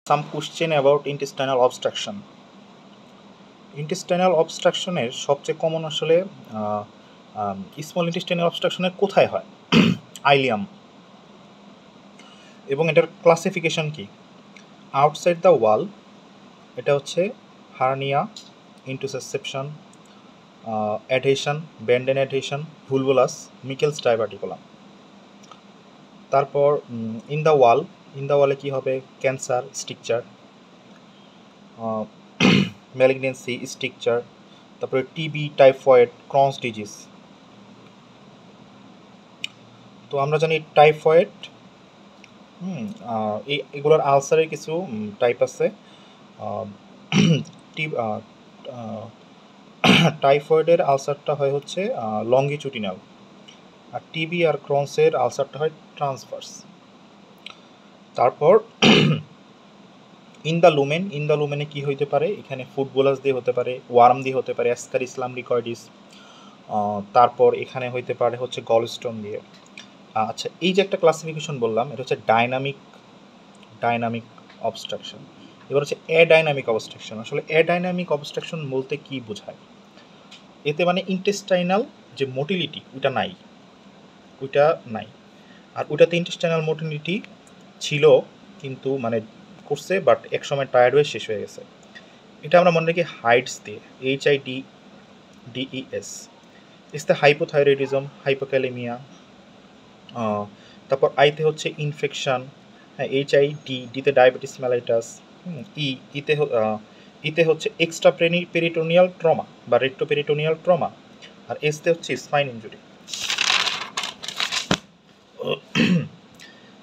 Some question about intestinal obstruction. Intestinal অবস্ট্রাকশনের সবচেয়ে common আসলে স্মল ইন্টেস্টাইনাল অবস্ট্রাকশনের কোথায় হয়? আইলিয়াম। এবং এটার ক্লাসিফিকেশন কি? আউটসাইড দ্য ওয়াল, এটা হচ্ছে হার্নিয়া, ইন্টুসেসেপশন, অ্যাডহেশন, ব্যান্ডেন অ্যাডহেশন, ভুলভুলাস, মিকেলস ডাইভার্টিকুলাম। তারপর ইন দ্য ওয়ালে কি হবে? ক্যান্সার, স্ট্রিকচার, ম্যালিগনেন্সি, স্ট্রিকচার, তারপরে টিবি, টাইফয়েড, ক্রনস ডিজিজ। তো আমরা জানি টাইফয়েড, এগুলোর আলসারের কিছু টাইপ আছে। টাইফয়েডের আলসারটা হয় হচ্ছে লঙ্গিচুডিনাল, আর টিবি আর ক্রনসের আলসারটা হয় ট্রান্সভার্স। তারপর ইন দ্য লুমেনে কি হইতে পারে? এখানে ফুটবলাস দিয়ে হতে পারে, ওয়ার্ম দিয়ে হতে পারে, অ্যাসকারিস লাম্ব্রিকয়েডিস। তারপর এখানে হইতে পারে হচ্ছে গলস্টোন দিয়ে। আচ্ছা, এই যে একটা ক্লাসিফিকেশন বললাম, এটা হচ্ছে ডাইনামিক অবস্ট্রাকশন। এবার হচ্ছে অ্যাডাইনামিক অবস্ট্রাকশন। আসলে অ্যাডাইনামিক অবস্ট্রাকশন বলতে কি বোঝায়? এতে মানে ইন্টেস্টাইনাল যে মোটিলিটি ওইটা নাই, আর ওইটাতে ইন্টেস্টাইনাল মোটিলিটি ছিল, কিন্তু মানে করছে, বাট এক সময় টায়ার্ড হয়ে শেষ হয়ে গেছে। এটা আমরা মনে রাখি হাইডস দিয়ে, HIDDES। এসতে hypothyroidism, hypokalemia. তারপর আইতে হচ্ছে ইনফেকশন, হ্যাঁ, HIDতে ডায়াবেটিস মেলাইটাস, ইতে হচ্ছে এক্সট্রা পেরিটোনিয়াল ট্রমা বা রেট্রোপেরিটোনিয়াল ট্রমা, আর এসতে হচ্ছে স্পাইন ইনজুরি।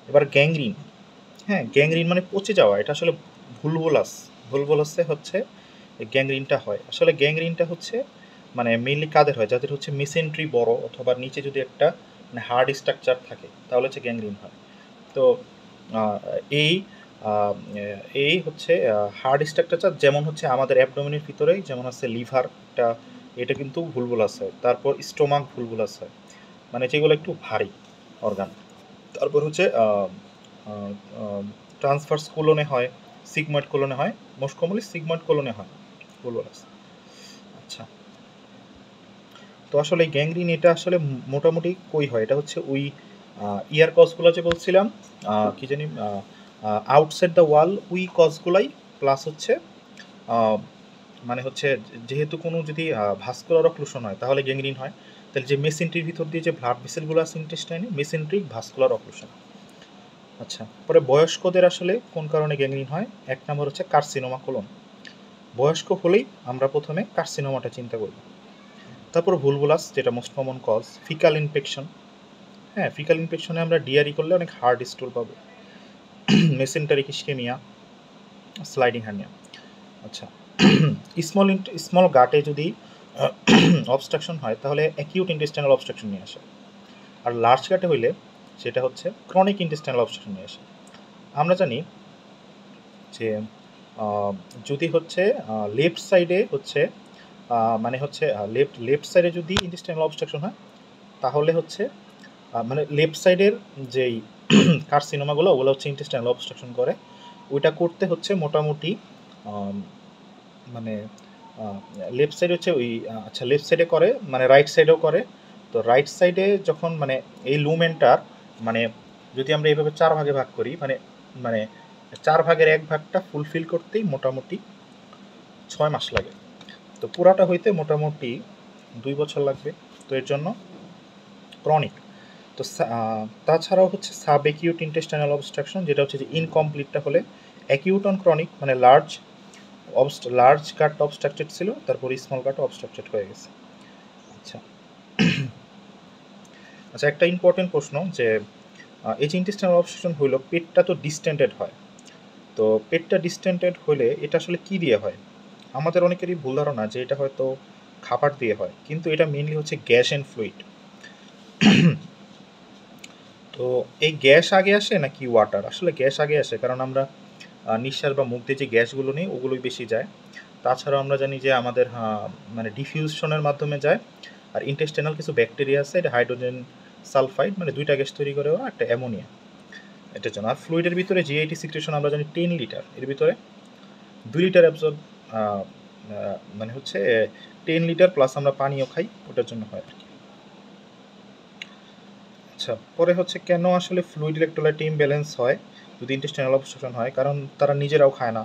এবার গ্যাংগ্রিন। হ্যাঁ, গ্যাংগ্রিন মানে পচে যাওয়া। এটা আসলে ভুলভুলাসে হচ্ছে গ্যাংগ্রিনটা হয়। আসলে গ্যাংগ্রিনটা হচ্ছে মানে মেইনলি কাদের হয়? যাদের হচ্ছে মেসেন্ট্রি বড়, অথবা নিচে যদি একটা মানে হার্ড স্ট্রাকচার থাকে, তাহলে হচ্ছে গ্যাংগ্রিন হয়। তো এই হচ্ছে হার্ড স্ট্রাকচার, যেমন হচ্ছে আমাদের অ্যাবডোমেনের ভিতরেই যেমন আছে লিভারটা, এটা কিন্তু ভুলভুলাস হয়। তারপর স্টোমাক ভুলভুলাস হয়, মানে যেগুলো একটু ভারী অর্গান। তারপর হচ্ছে ট্রান্সভার্স কোলনে হয়, সিগময়েড কোলনে হয়, মোস্ট কমনলি সিগময়েড কোলনে হয় ভুলভুলাস। আচ্ছা, তো আসলে এই গ্যাংগ্রিন এটা আসলে মোটামুটি কই হয়? এটা হচ্ছে ওই ইয়ার কজগুলো যে বলছিলাম, কি জানি, আউটসাইড দ্য ওয়াল, ওই কজগুলাই, প্লাস হচ্ছে মানে হচ্ছে যেহেতু কোনো যদি ভাস্কুলার অক্লুশন হয় তাহলে গ্যাংগ্রিন হয়। তাহলে যে মেসেন্ট্রির ভিতর দিয়ে যে ব্লাড ভেসেলগুলো আছে ইন্টেস্টাইনে, মেসেন্ট্রিক ভাস্কুলার অক্লুশন। আচ্ছা, পরে বয়স্কদের আসলে কোন কারণে গ্যাংগ্রিন হয়? এক নম্বর হচ্ছে কার্সিনোমা কোলন। বয়স্ক হলেই আমরা প্রথমে কার্সিনোমাটা চিন্তা করব। তারপর ভুলভুলাস, যেটা most common cause. Fecal infection, হ্যাঁ, ফিকাল ইনফেকশনে আমরা ডিআরি করলে অনেক হার্ড স্টুল পাবো। Mesenteric ischemia, sliding hernia. আচ্ছা, স্মল গাটে যদি অবস্ট্রাকশন হয় তাহলে অ্যাকিউট ইন্টেস্টাইনাল অবস্ট্রাকশন নিয়ে আসে, আর লার্জ গাটে হইলে সেটা হচ্ছে ক্রনিক ইন্টেস্টাইনাল অবস্ট্রাকশন নিয়ে আসে। আমরা জানি যে যদি হচ্ছে লেফট সাইডে হচ্ছে মানে হচ্ছে লেফট সাইডে যদি ইন্টেস্টাইনাল অবস্ট্রাকশন হয়, তাহলে হচ্ছে মানে লেফট সাইডের যেই কার্সিনোমাগুলো, ওগুলো হচ্ছে ইন্টেস্টাইনাল অবস্ট্রাকশন করে। ওইটা করতে হচ্ছে মোটামুটি মানে লেফট সাইড হচ্ছে ওই আচ্ছা, লেফট সাইডে করে, মানে রাইট সাইডেও করে। তো রাইট সাইডে যখন মানে এই লুমেনটার মানে যদি আমরা এইভাবে 4 ভাগে ভাগ করি, মানে মানে 4 ভাগের 1 ভাগটা ফুলফিল করতেই মোটামুটি 6 মাস লাগে। তো পুরাটা হইতে মোটামুটি 2 বছর লাগবে। তো এর জন্য ক্রনিক। তো তাছাড়াও হচ্ছে সাব অ্যাকিউট ইন্টেস্টাইনাল অবস্ট্রাকশন, যেটা হচ্ছে যে ইনকমপ্লিটটা হলে। অ্যাকিউট অন ক্রনিক মানে লার্জ গাট অবস্ট্রাকটেড ছিল, তারপর স্মল গাট অবস্ট্রাকটেড হয়ে গেছে। আচ্ছা, আচ্ছা, একটা ইম্পর্টেন্ট প্রশ্ন, যে এই যে ইন্টেস্টাইনাল অবস্ট্রাকশন হইলো, পেটটা তো ডিস্টেন্ডেড হয়। তো পেটটা ডিস্টেন্ডেড হলে এটা আসলে কি দিয়ে হয়? আমাদের অনেকেরই ভুল ধারণা যে এটা হয়তো খাবার দিয়ে হয়, কিন্তু এটা মেইনলি হচ্ছে গ্যাস অ্যান্ড ফ্লুইড। তো এই গ্যাস আগে আসে নাকি ওয়াটার? আসলে গ্যাস আগে আসে, কারণ আমরা নিঃশ্বাস বা মুখ দিয়ে যে গ্যাসগুলো নিই ওগুলোই বেশি যায়। তাছাড়াও আমরা জানি যে আমাদের মানে ডিফিউশনের মাধ্যমে যায়। আর ইন্টেস্টাইনাল কিছু ব্যাকটেরিয়া আছে, এটা হাইড্রোজেন সালফাইড, মানে দুইটা গ্যাস তৈরি করে, ওরা একটা অ্যামোনিয়া। এটার জন্য। আর ফ্লুইডের ভিতরে জিআইটি সিক্রেশন আমরা জানি 10 লিটার, এর ভিতরে 2 লিটার অ্যাবজর্ব, মানে হচ্ছে 10 লিটার প্লাস আমরা পানিও খাই, ওটার জন্য হয় আর কি। আচ্ছা, পরে হচ্ছে কেন আসলে ফ্লুইড ইলেকট্রোলাইট ইমব্যালেন্স হয় যদি ইন্টেস্টাইনাল অবস্ট্রাকশন হয়? কারণ তারা নিজেরাও খায় না,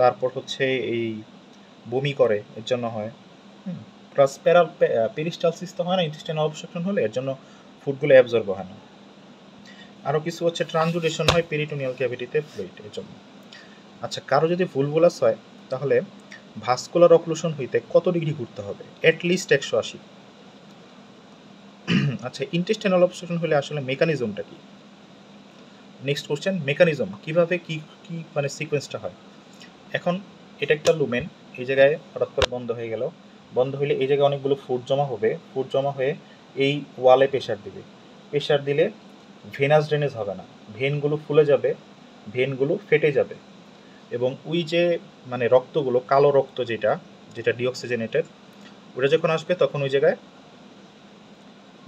তারপর হচ্ছে এই বমি করে, এর জন্য হয়। প্লাস পেরিস্টালসিস তো হয় না ইন্টেস্টাইনাল অবস্ট্রাকশন হলে, এর জন্য ফুডগুলো অ্যাবজর্ব হয় না। আরও কিছু হচ্ছে ট্রানজুডেশন হয় পেরিটোনিয়াল ক্যাভিটিতে ফ্লুইড, এর জন্য। আচ্ছা, কারো যদি ভুলভুলাস হয় তাহলে ভাস্কুলার অক্লুশন হইতে কত ডিগ্রি ঘুরতে হবে? অ্যাটলিস্ট 180। আচ্ছা, ইন্টেস্টাইনাল অবস্ট্রাকশন হলে আসলে মেকানিজমটা কি? নেক্সট কোশ্চেন, মেকানিজম কীভাবে কি কি মানে সিকোয়েন্সটা হয়। এখন এটা একটা লুমেন, এই জায়গায় হঠাৎ করে বন্ধ হয়ে গেল, বন্ধ হইলে এই জায়গায় অনেকগুলো ফুড জমা হবে, ফুড জমা হয়ে এই ওয়ালে প্রেশার দিবে, প্রেশার দিলে ভেনাস ড্রেনেজ হবে না, ভেনগুলো ফুলে যাবে, ভেনগুলো ফেটে যাবে, এবং ওই যে মানে রক্তগুলো কালো রক্ত যেটা যেটা ডিঅক্সিজেনেটেড, ওটা যখন আসবে তখন ওই জায়গায়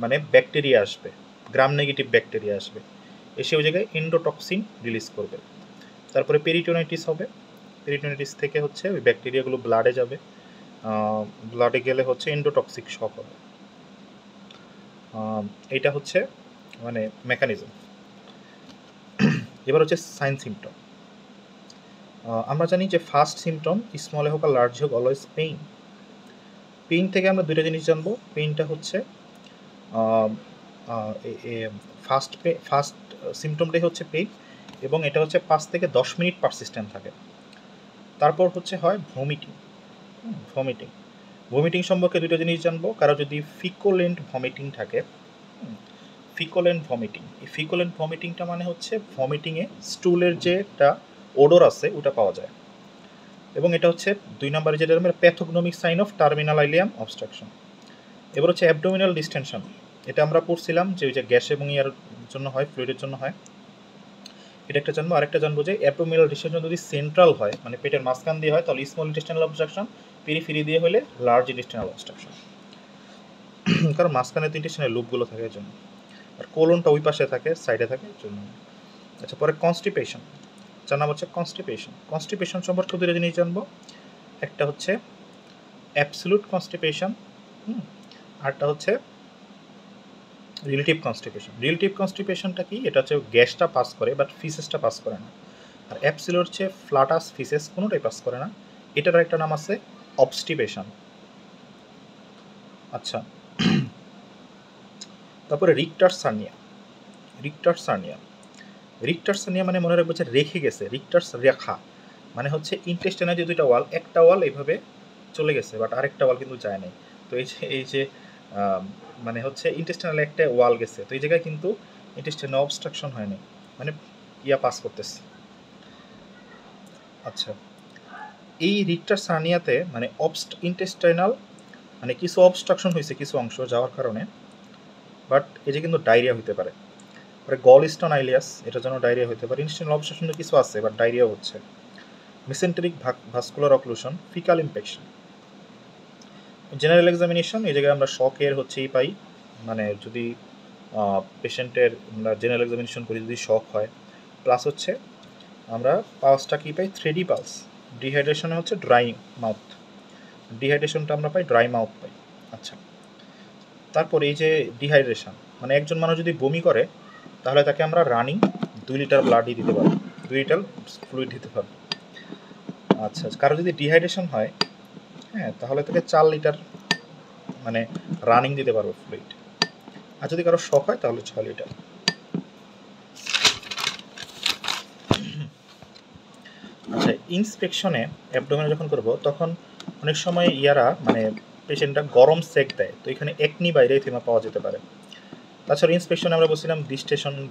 মানে ব্যাকটেরিয়া আসবে, গ্রাম নেগেটিভ ব্যাকটেরিয়া আসবে, এসে ওই জায়গায় এন্ডোটক্সিন রিলিজ করবে। তারপরে পেরিটোনাইটিস হবে, পেরিটোনাইটিস থেকে হচ্ছে ওই ব্যাকটেরিয়াগুলো ব্লাডে যাবে, ব্লাডে গেলে হচ্ছে এন্ডোটক্সিক শক হবে। এইটা হচ্ছে মানে মেকানিজম। এবার হচ্ছে সাইন সিমটম। আমরা জানি যে ফার্স্ট সিমটম স্মলে হোক আর লার্জ হোক অলওয়েজ পেইন। পেইন থেকে আমরা দুইটা জিনিস জানবো, পেইনটা হচ্ছে ফার্স্ট সিমটমটাই হচ্ছে পেইন, এবং এটা হচ্ছে 5 থেকে 10 মিনিট পারসিস্টেন্ট থাকে। তারপর হচ্ছে হয় ভমিটিং। ভমিটিং ভমিটিং সম্পর্কে দুটো জিনিস জানবো, কারো যদি ফিকোলেন্ট ভমিটিং থাকে, ফিকোলেন্ট ভমিটিং, এই ফিকোলেন্ট ভমিটিংটা মানে হচ্ছে ভমিটিংয়ে স্টুলের যে একটা ওডর আছে ওটা পাওয়া যায়, এবং এটা হচ্ছে 2 নম্বরে যেটা pathognomonic sign of terminal ileum obstruction. এবার হচ্ছে অ্যাবডোমিনাল ডিস্টেনশন, এটা আমরা পড়ছিলাম যে ওই যে গ্যাস এবং ইয়ার জন্য হয়, ফ্লুইডের জন্য হয়, এটা একটা জানবো। আরেকটা জানবো যে অ্যাবডোমিনাল ডিস্টেনশন যদি সেন্ট্রাল হয় মানে পেটের মাঝখান দিয়ে হয় তাহলে স্মল ইন্টেস্টাইনাল অবস্ট্রাকশন, পেরিফেরি দিয়ে হলে লার্জ ইন্টেস্টাইনাল অবস্ট্রাকশন, কারণ মাঝখানে তো ইন্টেস্টাইনাল লুপগুলো থাকে এর জন্য, আর কোলনটা ওই পাশে থাকে, সাইডে থাকে এর জন্য। আচ্ছা, পরে কনস্টিপেশন, যার নাম হচ্ছে কনস্টিপেশন। কনস্টিপেশন সম্পর্কে দুটো জিনিস জানবো, একটা হচ্ছে অ্যাবসলিউট কনস্টিপেশন, আরটা হচ্ছে রিলেটিভ কনস্টিপেশন। রিলেটিভ কনস্টিপেশনটা কি? এটা হচ্ছে গ্যাসটা পাস করে বাট ফিসেসটা পাস করে না, আর অ্যাবসলিউট হচ্ছে ফ্লাটাস ফিসেস কোনোটাই পাস করে না, এটার একটা নাম আছে অবস্টিপেশন। আচ্ছা, তারপরে রিক্টার সার্নিয়া। রিক্টার সার্নিয়া, রিক্টার সার্নিয়া মানে মনে রাখবো যে রেখে গেছে, রিক্টার্স রেখা মানে হচ্ছে ইন্টেস্টাইনাল যে দুইটা ওয়াল, একটা ওয়াল এইভাবে চলে গেছে বাট আরেকটা ওয়াল কিন্তু যায় নাই। তো এই যে মানে হচ্ছে ইন্টেস্টাইনাল একটা ওয়াল গেছে, তো এই জায়গায় কিন্তু ইন্টেস্টাইনাল অবস্ট্রাকশন হয়নি, মানে ইয়া পাস করতেছে। আচ্ছা, এই রিক্টার সার্নিয়াতে মানে ইন্টেস্টাইনাল মানে কিছু অবস্ট্রাকশন হয়েছে কিছু অংশ যাওয়ার কারণে, বাট এই যে কিন্তু ডায়রিয়া হতে পারে। পরে গল স্টোন আইলিয়াস, এটার জন্য ডায়রিয়া হতে পারে। ইন্টেস্টাইনাল অবস্ট্রাকশন কিছু আছে বাট ডায়রিয়া হচ্ছে। Mesenteric vascular occlusion, faecal infection. General examination, এই জায়গায় আমরা শকের হচ্ছেই পাই, মানে যদি পেশেন্টের আমরা জেনারেল এক্সামিনেশন করি যদি শক হয়, প্লাস হচ্ছে আমরা পালসটা কী পাই? 3D pulse. ডিহাইড্রেশনে হচ্ছে ড্রাই মাউথ, ডিহাইড্রেশনটা আমরা পাই ড্রাই মাউথ পাই। আচ্ছা, তারপর এই যে ডিহাইড্রেশন মানে একজন মানুষ যদি বমি করে তাহলে তাকে আমরা রানিং 2 লিটার ব্লাডই দিতে পারবো, 2 লিটার ফ্লুইড দিতে পারবো। আচ্ছা, কারো যদি ডিহাইড্রেশন হয়, হ্যাঁ, তাহলে তাকে 4 লিটার মানে রানিং দিতে পারবো ফ্লুইড, আর যদি কারো শক হয় তাহলে 6 লিটার। আচ্ছা, ইন্সপেকশনে অ্যাবডোমেনে যখন করব তখন অনেক সময় ইয়ারা মানে পেশেন্টটা গরম সেক দেয়, তো এখানে একনি বাইরে থেমা পাওয়া যেতে পারে। তাছাড়া ইন্সপেকশনে আমরা বলছিলাম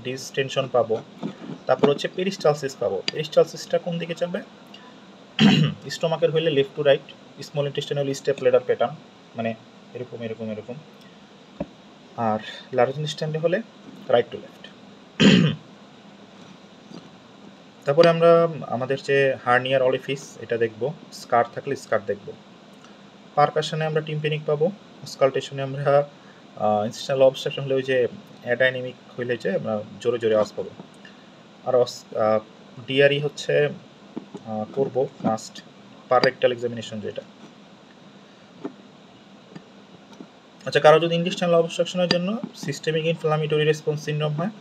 ডিস্টেনশন পাবো, তারপর হচ্ছে পেরিস্টালসিস পাবো। পেরিস্টালসিসটা কোন দিকে যাবে? স্টোমাকের হইলে left to right, small intestine হলে স্টেপ লেডার প্যাটার্ন, মানে এরকম এরকম এরকম, আর লার্জ ইন্টেস্টাইনে হলে রাইট টু লেফট। তারপরে আমরা আমাদের যে হার্নিয়ার অলিফিস এটা দেখব, স্কার থাকলে স্কার দেখব। পারকাশনে আমরা টিম্পেনিক পাবো, স্কালটেশনে আমরা ইনস্টিটিউশনাল অবস্ট্রাকশন হলে ওই যে অ্যাডাইনামিক হইলে যে আমরা জোরে জোরে আওয়াজ পাবো। আর ডিআরই হচ্ছে করবো মাস্ট পার রেক্টাল এক্সামিনেশন যেটা। আচ্ছা, কারো যদি ইন্টেস্টাইনাল অবস্ট্রাকশনের জন্য সিস্টেমিক ইনফ্লামেটরি রেসপন্স সিনড্রোম হয়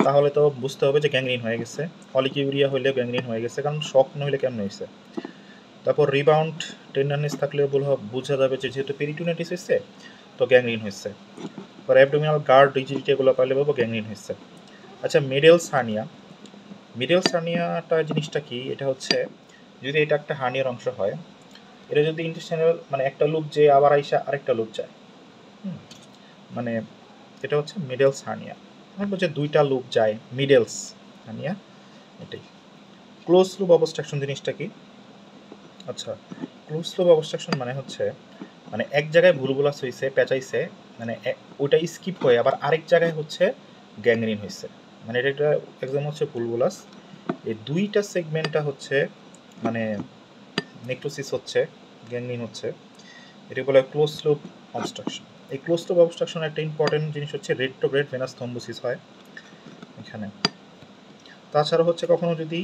তাহলে তো বুঝতে হবে যে গ্যাংগ্রিন হয়ে গেছে। অলিকিউরিয়া হইলে গ্যাংগ্রিন হয়ে গেছে, কারণ শক নইলে কেমন হয়েছে। তারপর রিবাউন্ড টেন্ডারনেস থাকলেও বোঝা যাবে যে যেহেতু পেরিটোনিটিস হয়েছে তো গ্যাংগ্রিন হয়েছে। পর অ্যাবডোমিনাল গার্ড রিজিডিটি এগুলো পাইলে বলবো গ্যাংগ্রিন হয়েছে। আচ্ছা, মিডেলস হার্নিয়া। মিডেলস হার্নিয়াটা জিনিসটা কি? এটা হচ্ছে যদি এটা একটা হার্নিয়ার অংশ হয়, এটা যদি ইন্টেস্টাইনাল মানে একটা লুপ যে আবার আইসা আরেকটা লুপ যায়, মানে এটা হচ্ছে মিডেলস হার্নিয়া। বলবো যে দুইটা লুপ যায়, মিডেলস হার্নিয়া এটাই। ক্লোজ লুপ অবস্ট্রাকশন জিনিসটা কি? আচ্ছা, ক্লোজ লুপ অবস্ট্রাকশন মানে হচ্ছে মানে এক জায়গায় ভুলভুলাস হয়েছে, পেঁচাইছে, মানে ওইটা স্কিপ হয়ে আবার আরেক জায়গায় হচ্ছে গ্যাংগ্রিন হয়েছে। মানে এটা একটা এক্সাম হচ্ছে ভুলভুলাস, এই দুইটা সেগমেন্টটা হচ্ছে মানে নেক্রোসিস হচ্ছে, গ্যাংগ্রিন হচ্ছে, এটা বলে ক্লোজ লুপ অবস্ট্রাকশন। এই ক্লোজ লুপ অবস্ট্রাকশনের একটা ইম্পর্টেন্ট জিনিস হচ্ছে রেট্রোগ্রেড ভেনাস থ্রম্বোসিস হয় এখানে। তাছাড়া হচ্ছে কখনো যদি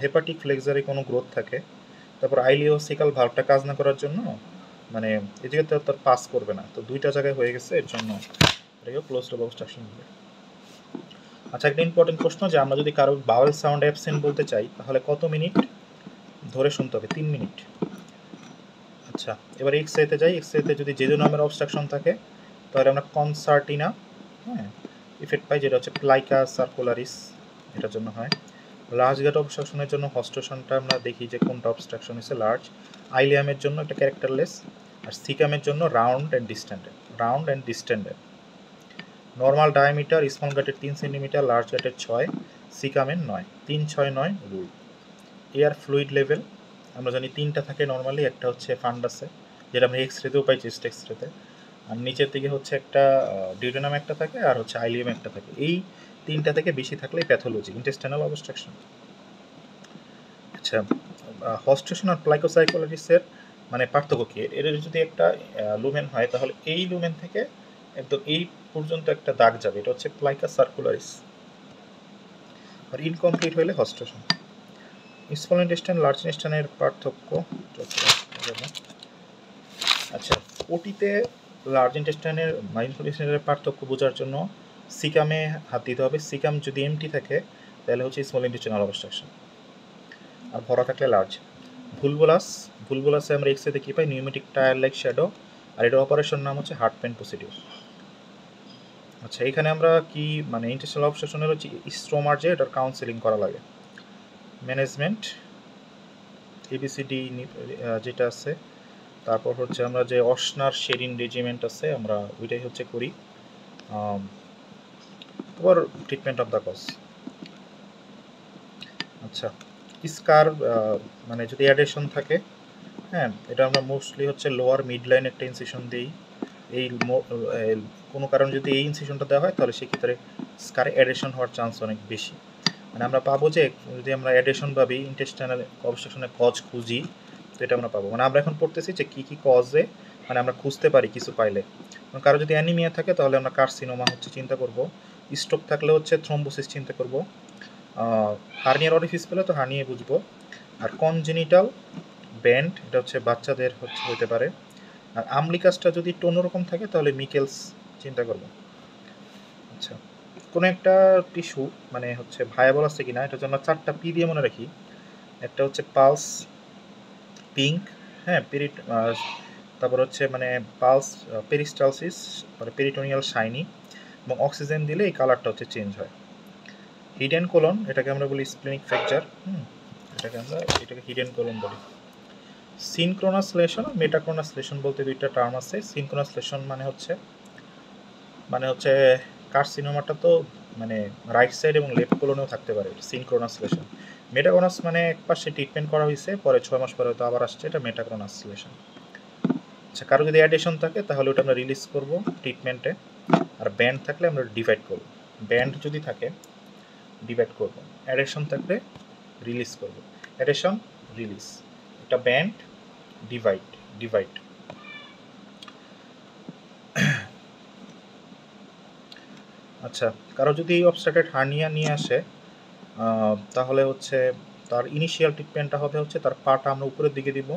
হেপাটিক ফ্লেক্সারে কোনো গ্রোথ থাকে, তারপর আইলিওসিকাল ভালভটা কাজ না করার জন্য মানে এই জায়গাতে তার পাস করবে না, তো দুইটা জায়গায় হয়ে গেছে, এর জন্য এটাকে ক্লোজ লুপ অবস্ট্রাকশন বলে। আচ্ছা, একটা ইম্পর্টেন্ট প্রশ্ন যে আমরা যদি কারো বাউল সাউন্ড অ্যাবসেন্ট বলতে চাই তাহলে কত মিনিট ধরে শুনতে হবে? 3 মিনিট। আচ্ছা, এবার এক্স-রেতে যাই। এক্স-রেতে যদি জেজো নামের অবস্ট্রাকশন থাকে তাহলে আমরা কনসার্টিনা ইফেক্ট পাই, যেটা হচ্ছে প্লাইকা সার্কুলারিস, এটার জন্য হয়। লার্জ গেট অবস্ট্রাকশনের জন্য হস্টোশনটা আমরা দেখি যে কোনটা অবস্ট্রাকশন হচ্ছে লার্জ। আইলিয়ামের জন্য একটা ক্যারেক্টারলেস, আর সিকামের জন্য round and distended. Normal diameter small গেটের 3 সেন্টিমিটার, লার্জ গেটের 6, সিকামের 9, 3-6-9 রুল। এয়ার ফ্লুইড লেভেল আমরা জানি 3টা থাকে নর্মালি, একটা হচ্ছে ফান্ডাসে যেটা আমরা এক্স-রেতেও পাই, চেস্ট এক্স-রেতে, আর নিচের দিকে হচ্ছে একটা ডিউডেনাম একটা থাকে, আর হচ্ছে আইলিয়াম একটা থাকে। এই 3টা থেকে বেশি থাকলে প্যাথোলজি ইন্টেস্টাইনাল অবস্ট্রাকশন। আচ্ছা, হস্টেশন আর প্লাইকোসাইকোলজিসের মানে পার্থক্য কী? এর যদি একটা লুমেন হয় তাহলে এই লুমেন থেকে একদম এই পর্যন্ত একটা দাগ যাবে, এটা হচ্ছে প্লাইকা সার্কুলারিস। আর ইনকমপ্লিট হইলে হস্টেশন। স্মল ইন্টেস্টাইন লার্জ ইন্টেস্টাইনের পার্থক্য। আচ্ছা, ওটিতে লার্জ ইন্টেস্টাইনের মাইনফুল ইন্টেস্টাইনের পার্থক্য বোঝার জন্য সিকামে হাত দিতে হবে। সিকাম যদি এমটি থাকে তাহলে হচ্ছে স্মল ইন্টেস্টাইনাল অবস্ট্রাকশন, আর ভরা থাকলে লার্জ। ভুলবুলাসে আমরা এক্স-রেতে কী পাই? নিউমেটিক টায়ার লাইক শ্যাডো, আর এটার অপারেশন নাম হচ্ছে হার্টপেন প্রসিডিউর। আচ্ছা, এখানে আমরা কি মানে ইন্টেস্টাইনাল অবস্ট্রাকশনের হচ্ছে স্ট্রোমার যে এটার কাউন্সেলিং করা লাগে। ম্যানেজমেন্ট এবিসিডি যেটা আছে, তারপর হচ্ছে আমরা যে অসনার শেরিন রেজিমেন্ট আছে আমরা ওইটাই হচ্ছে করি। তারপর ট্রিটমেন্ট অফ দ্য কজ। আচ্ছা, স্কার মানে যদি অ্যাডেশন থাকে, হ্যাঁ, এটা আমরা মোস্টলি হচ্ছে লোয়ার মিড লাইন একটা ইনসিশন দিই। এই কোনো কারণে যদি এই ইনসিশনটা দেওয়া হয় তাহলে সেক্ষেত্রে স্কারে অ্যাডেশন হওয়ার চান্স অনেক বেশি। মানে আমরা পাবো যে যদি আমরা অ্যাডেশন ভাবি ইন্টেস্টাইনাল অবস্ট্রাকশনের কজ খুঁজি, তো এটা আমরা পাবো। মানে আমরা এখন পড়তেছি যে কী কী কজে মানে আমরা খুঁজতে পারি কিছু পাইলে। কারো যদি অ্যানিমিয়া থাকে তাহলে আমরা কার্সিনোমা হচ্ছে চিন্তা করব, স্ট্রোক থাকলে হচ্ছে থ্রম্বোসিস চিন্তা করব, হার্নিয়ার অরিফিস পেলে তো হার্নিয়া বুঝবো, আর কনজেনিটাল ব্যান্ড এটা হচ্ছে বাচ্চাদের হচ্ছে হতে পারে, আর আমলিকাসটা যদি একটু অন্যরকম থাকে তাহলে মিকেলস চিন্তা করব। আচ্ছা, কোনো একটা টিস্যু মানে হচ্ছে ভায়াবল আছে কিনা এটার জন্য 4টা পি দিয়ে মনে রাখি। একটা হচ্ছে পালস পিঙ্ক, হ্যাঁ, তারপর হচ্ছে মানে পালস পেরিস্টালসিস, মানে পেরিটোনিয়াল শাইনি, এবং অক্সিজেন দিলে এই কালারটা হচ্ছে চেঞ্জ হয়। হিডেন কোলন এটাকে আমরা বলি স্প্লেনিক ফ্র্যাকচার, এটাকে হিডেন কোলন বলি। সিনক্রোনাস লেশন আর মেটাক্রোনাস লেশন বলতে দুইটা টার্ম আছে। সিনক্রোনাস লেশন মানে হচ্ছে কার্সিনোমাটা তো মানে রাইট সাইড এবং লেফট কোলনেও থাকতে পারে, সিনক্রোনাস লেশন। মেটাক্রোনাস মানে এক পাশে ট্রিটমেন্ট করা হয়েছে, পরে 6 মাস পরে হয়তো আবার আসছে, এটা মেটাক্রোনাস লেশন। আচ্ছা, কারো যদি অ্যাডেশন থাকে তাহলে ওটা আমরা রিলিজ করব ট্রিটমেন্টে, আর ব্যান্ড থাকলে আমরা ডিভাইড করব। ব্যান্ড যদি থাকে ডিভাইড করব, অ্যাডেশন থাকলে রিলিজ করব। অ্যাডেশন রিলিজ, এটা ব্যান্ড ডিভাইড। আচ্ছা, কারো যদি অবস্ট্রাক্টেড হার্নিয়া নিয়ে আসে তাহলে হচ্ছে তার ইনিশিয়াল ট্রিটমেন্টটা হবে হচ্ছে তার পাটা আমরা উপরের দিকে দিব,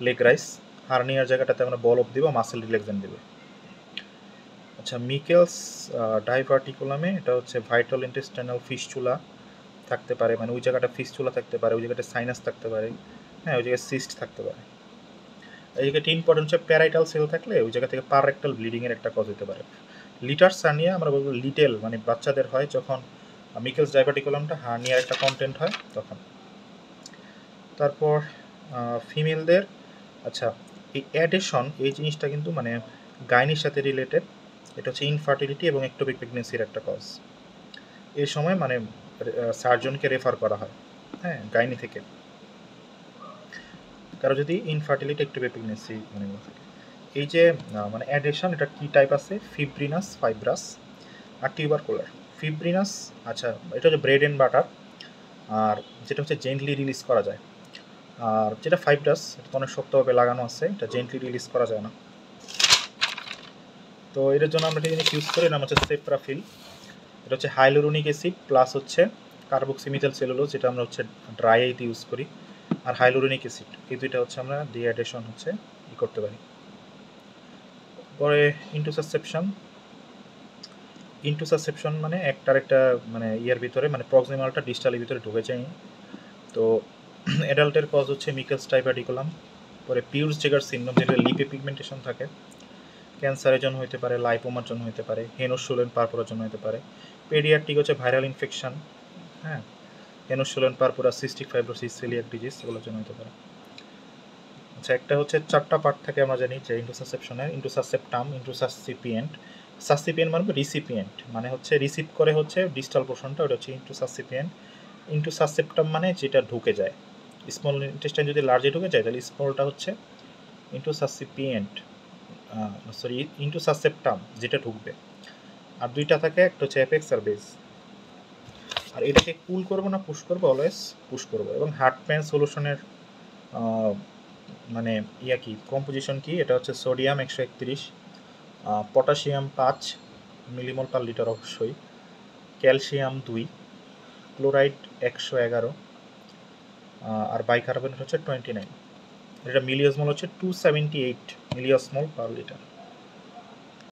লেগ রাইস, হার্নিয়ার জায়গাটাতে আমরা বল অফ দিব, মাসেল রিল্যাক্সেন্ট দিব। আচ্ছা, মিকেলস ডাইভার্টিকুলামে এটা হচ্ছে ভাইটাল ইন্টেস্টাইনাল ফিস্চুলা থাকতে পারে, মানে ওই জায়গাটা ফিস্চুলা থাকতে পারে, ওই জায়গাটা সাইনাস থাকতে পারে, হ্যাঁ ওই জায়গায় সিস্ট থাকতে পারে। এই জায়গাটা ইম্পর্টেন্ট হচ্ছে প্যারাইটাল সেল থাকলে ওই জায়গা থেকে পাররেক্টাল ব্লিডিংয়ের একটা কজ হতে পারে। লিটার সার্নিয়া আমরা বলবো লিটেল, মানে বাচ্চাদের হয় যখন মিকেলস ডাইভার্টিকুলামটা হার্নিয়ার একটা কন্টেন্ট হয় তখন। তারপর ফিমেলদের, আচ্ছা এই অ্যাডেশন এই জিনিসটা কিন্তু মানে গাইনির সাথে রিলেটেড, এটা হচ্ছে ইনফার্টিলিটি এবং একটোপিক প্রেগনেন্সির একটা কজ। এই সময় মানে সার্জনকে রেফার করা হয়, হ্যাঁ গাইনি থেকে, কারো যদি ইনফার্টিলিটি একটোপিক প্রেগনেন্সি মানে থাকে। এই যে মানে অ্যাডেশন এটা কী টাইপ আছে, ফিব্রিনাস, ফাইব্রাস আর টিউবারকুলার। ফিব্রিনাস, আচ্ছা এটা হচ্ছে ব্রেড অ্যান্ড বাটার, আর যেটা হচ্ছে জেন্টলি রিলিজ করা যায়। আর যেটা ফাইব্রাস এটা তো অনেক শক্তভাবে লাগানো আছে, এটা জেন্টলি রিলিজ করা যায় না। তো এটার জন্য আমরা একটা জিনিস ইউজ করি, নাম হচ্ছে সেপ্রাফিল। এটা হচ্ছে হাইলোরোনিক অ্যাসিড প্লাস হচ্ছে কার্বক্সিমিথাইল সেলুলোজ, যেটা আমরা হচ্ছে ড্রাই আইতে ইউজ করি, আর হাইলোরোনিক অ্যাসিড, এই দুইটা হচ্ছে আমরা ডিহাইড্রেশন হচ্ছে ই করতে পারি। পরে ইন্টুসাসেপশন মানে একটার একটা মানে ইয়ার ভিতরে মানে প্রক্সিমালটা ডিস্টালের ভিতরে ঢুকে যায়। তো অ্যাডাল্টের কজ হচ্ছে মিকেলস ডাইভার্টিকুলাম। পরে পিউরস জেগার সিনড্রোম, যেটা লিপে পিগমেন্টেশন থাকে, ক্যান্সারের জন্য হতে পারে, লাইপোমার জন্য হতে পারে, হেনোসুলেন পারপোরার জন্য হতে পারে। পেডিয়াট্রিক হচ্ছে ভাইরাল ইনফেকশন, হ্যাঁ হেনোসুলেন পারপোরা, সিস্টিক ফাইব্রোসিস, সেলিয়াক ডিজিজ, এগুলোর জন্য হতে পারে। আচ্ছা, একটা হচ্ছে 4টা পার্ট থাকে আমরা জানি যে ইন্টুসাসেপশনের, ইন্টুসাসেপ্টাম, ইন্টুসাসিপিয়েন্ট। সাসিপিয়েন্ট মানে রিসিপিয়েন্ট, মানে হচ্ছে রিসিভ করে হচ্ছে ডিস্টাল পোর্শনটা, ওটা হচ্ছে ইন্টুসাসিপিয়েন্ট। ইন্টুসাসেপ্টাম মানে যেটা ঢুকে যায়, স্মল ইন্টেস্টাইন যদি লার্জে ঢুকে যায় তাহলে স্মলটা হচ্ছে ইন্টুসাসিপিয়েন্ট, সরি ইন্টুসাসেপ্টাম যেটা ঢুকবে। আর দুইটা থাকে, একটা হচ্ছে অ্যাপেক্স আর বেস। আর এটাকে কুল করবো না পুশ করবো, অলওয়েজ পুশ করবো। এবং হার্ট প্যান সলিউশনের মানে ইয়া কি কম্পোজিশন কি, এটা হচ্ছে sodium 131, potassium 5 millimole per litre অবশ্যই, ক্যালসিয়াম 2, ক্লোরাইড 111, আর বাইকার্বনেট হচ্ছে 29। এটা মিলিঅসমল হচ্ছে 278 মিলিঅসমল পার লিটার।